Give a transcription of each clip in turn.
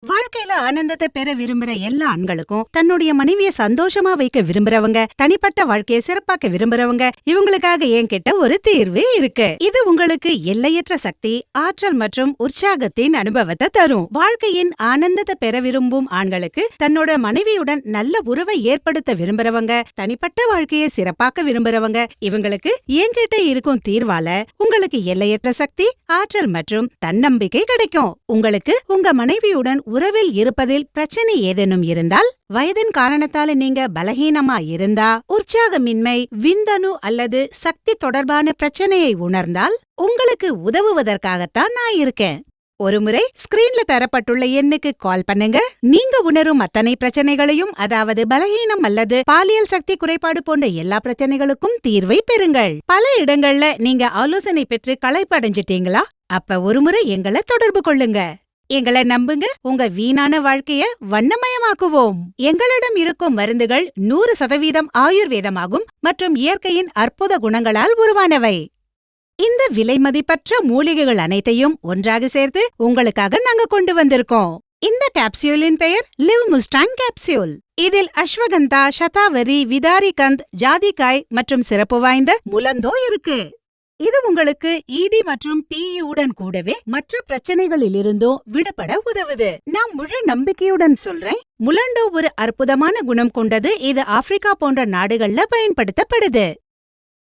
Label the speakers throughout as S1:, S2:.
S1: வாழ்க்கையில ஆனந்தத்தை பெற விரும்புற எல்லா ஆண்களுக்கும் தன்னுடைய மனைவிய சந்தோஷமா வைக்க விரும்புறவங்க, தனிப்பட்ட வாழ்க்கையை சிறப்பாக்க விரும்புறவங்க, இவங்களுக்காக என்கிட்ட ஒரு தீர்வு இருக்கு. இது உங்களுக்கு எல்லையற்ற சக்தி, ஆற்றல் மற்றும் உற்சாகத்தின் அனுபவத்தை தரும். வாழ்க்கையின் ஆனந்தத்தை பெற விரும்பும் ஆண்களுக்கு, தன்னோட மனைவியுடன் நல்ல உறவை ஏற்படுத்த விரும்புறவங்க, தனிப்பட்ட வாழ்க்கையை சிறப்பாக்க விரும்புறவங்க, இவங்களுக்கு என்கிட்ட இருக்கும் தீர்வால உங்களுக்கு எல்லையற்ற சக்தி, ஆற்றல் மற்றும் தன்னம்பிக்கை கிடைக்கும். உங்களுக்கு உங்க மனைவியுடன் உறவில் இருப்பதில் பிரச்சனை ஏதேனும் இருந்தால், வயதின் காரணத்தால நீங்க பலகீனமா இருந்தா, உற்சாகமின்மை, விந்தணு அல்லது சக்தி தொடர்பான பிரச்சனையை உணர்ந்தால், உங்களுக்கு உதவுவதற்காகத்தான் நான் இருக்கேன். ஒருமுறை ஸ்கிரீன்ல தரப்பட்டுள்ள எண்ணுக்கு கால் பண்ணுங்க. நீங்க உணரும் அத்தனை பிரச்சனைகளையும், அதாவது பலகீனம் அல்லது பாலியல் சக்தி குறைபாடு போன்ற எல்லா பிரச்சனைகளுக்கும் தீர்வை பெறுங்கள். பல இடங்கள்ல நீங்க ஆலோசனை பெற்று களைப்படைஞ்சிட்டீங்களா? அப்ப ஒருமுறை எங்களை தொடர்பு கொள்ளுங்க. எங்களை நம்புங்க, உங்க வீணான வாழ்க்கைய வண்ணமயமாக்குவோம். எங்களிடம் இருக்கும் மருந்துகள் 100% ஆயுர்வேதமாகும் மற்றும் இயற்கையின் அற்புத குணங்களால் உருவானவை. இந்த விலைமதிப்பற்ற மூலிகைகள் அனைத்தையும் ஒன்றாக சேர்த்து உங்களுக்காக நாங்க கொண்டு வந்திருக்கோம். இந்த கேப்சியூலின் பெயர் லிவ் முஸ்டாங் கேப்சியூல். இதில் அஸ்வகந்தா, சதாவரி, விதாரிகந்த், ஜாதிக்காய் மற்றும் சிறப்பு வாய்ந்த முலந்தோ இருக்கு. இது உங்களுக்கு இடி மற்றும் பிஇயுடன் கூடவே மற்ற பிரச்சனைகளிலிருந்தும் விடுபட உதவுது. நான் முழு நம்பிக்கையுடன் சொல்றேன், முலண்டோ ஒரு அற்புதமான குணம் கொண்டது. இது ஆப்பிரிக்கா போன்ற நாடுகள்ல பயன்படுத்தப்படுது.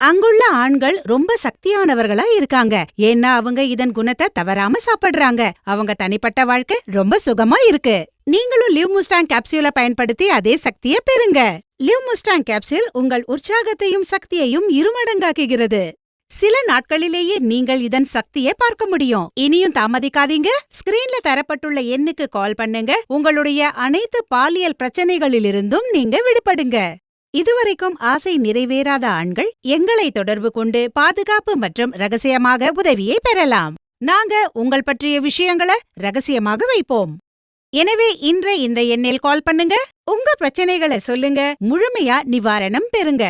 S1: அங்குள்ள ஆண்கள் ரொம்ப சக்தியானவர்களா இருக்காங்க, ஏன்னா அவங்க இதன் குணத்தை தவறாம சாப்பிடுறாங்க. அவங்க தனிப்பட்ட வாழ்க்கை ரொம்ப சுகமா இருக்கு. நீங்களும் லிவ் முஸ்டாங் கேப்சியூலை பயன்படுத்தி அதே சக்தியை பெறுங்க. லிவ் முஸ்டாங் கேப்சியூல் உங்கள் உற்சாகத்தையும் சக்தியையும் இருமடங்காக்குகிறது. சில நாட்களிலேயே நீங்கள் இதன் சக்தியை பார்க்க முடியும். இனியும் தாமதிக்காதீங்க. ஸ்கிரீன்ல தரப்பட்டுள்ள எண்ணுக்கு கால் பண்ணுங்க. உங்களுடைய அனைத்து பாலியல் பிரச்சனைகளிலிருந்தும் நீங்க விடுபடுங்க. இதுவரைக்கும் ஆசை நிறைவேறாத ஆண்கள் எங்களை தொடர்பு கொண்டு பாதுகாப்பு மற்றும் ரகசியமாக உதவியை பெறலாம். நாங்க உங்கள் பற்றிய விஷயங்களை ரகசியமாக வைப்போம். எனவே இன்று இந்த எண்ணில் கால் பண்ணுங்க. உங்க பிரச்சனைகளை சொல்லுங்க, முழுமையா நிவாரணம் பெறுங்க.